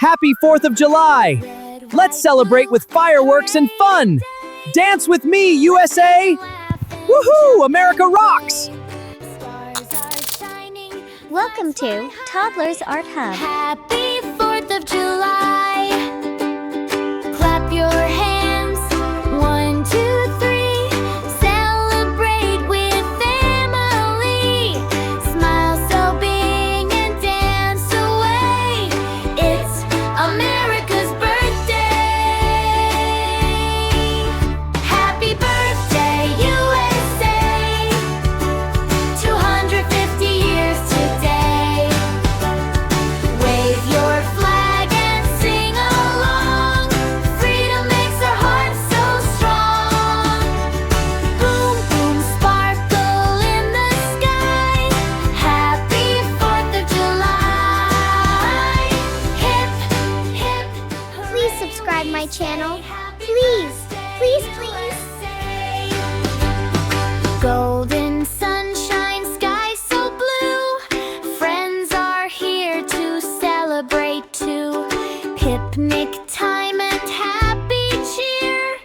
Happy 4th of July! Let's celebrate with fireworks and fun! Dance with me, USA! Woohoo! America rocks! Welcome to Toddlers Art Hub. Happy 4th of July. Clap your hands. 1, 2, 3. Celebrate with family. Smile so big and dance away. It's America's birthday. Happy birthday, USA. 250 years today. Wave your flag and sing along. Freedom makes our hearts so strong. Boom, boom, sparkle in the sky. Happy 4th of July. Hip, hip, Please subscribe my channel. Please, please, please. Golden sunshine, sky so blue. Friends are here to celebrate too. Picnic time and happy cheer.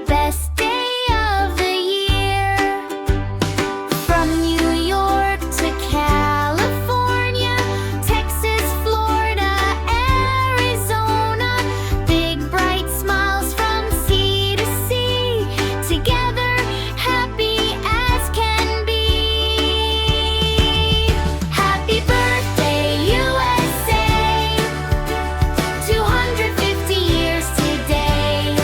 Best day of the year. From New York to California, Texas, Florida, Arizona. Big bright smiles from sea to sea. Together, happy as can be. Happy birthday, USA. 250 years today.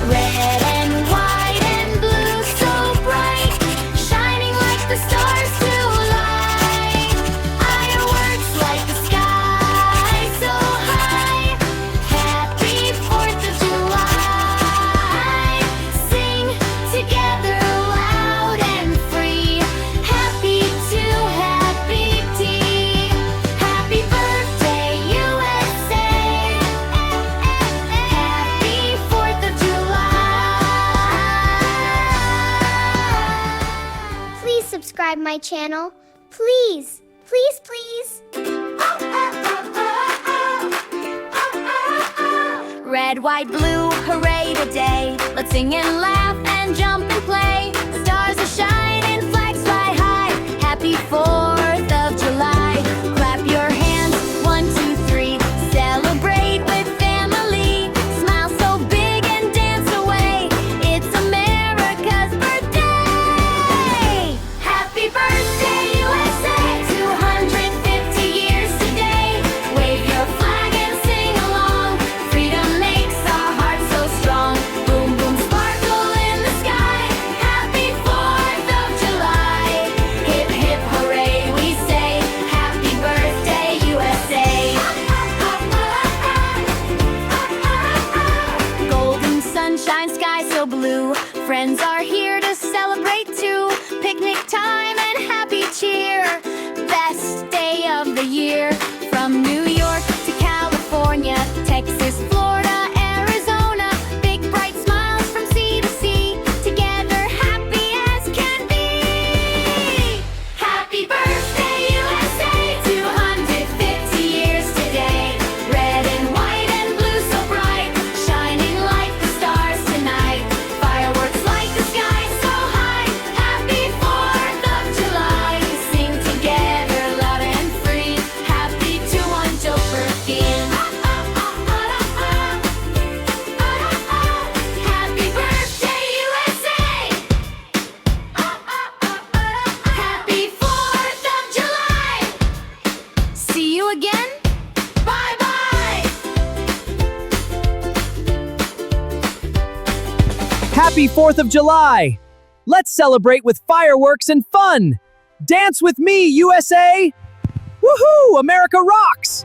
Red and white and blue, so bright, shining like the stars tonight. Fireworks light the sky so high. Happy 4th of July. Sing together loud and free. Happy to happy tea. Happy birthday, USA. Happy 4th of July. Please subscribe my channel. Please, please, please. Red, white, blue, hooray today. Let's sing and laugh and jump and play. Stars are shining, flags fly high. Happy 4th of July. Clap your hands, 1, 2, 3. Celebrate with family. Smile so big and dance away. It's America's birthday. Happy birthday, USA. 250 years today. Wave your flag and sing along. Freedom makes our hearts so strong. Boom, boom, sparkle in the sky. Happy 4th of July. Hip, hip, hooray, we say. Happy birthday, USA. Golden sunshine, sky so blue. Friends are here to celebrate too. Picnic time and happy cheer. Best day of the year. From New York to California, Texas, Florida, Arizona. Big bright smiles from sea to sea. Together, happy as can be. Happy birthday, USA. 250 years today. Red and white and blue so bright, shining like the stars tonight. Fireworks light the sky so high. Happy 4th of July. Sing together loud and free. Happy to one Joker King. Happy birthday, USA. Happy 4th of July. See you again. Bye bye. Happy 4th of July! Let's celebrate with fireworks and fun! Dance with me, USA! Woohoo! America rocks!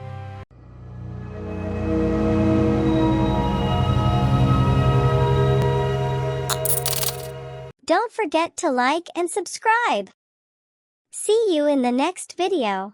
Don't forget to like and subscribe. See you in the next video.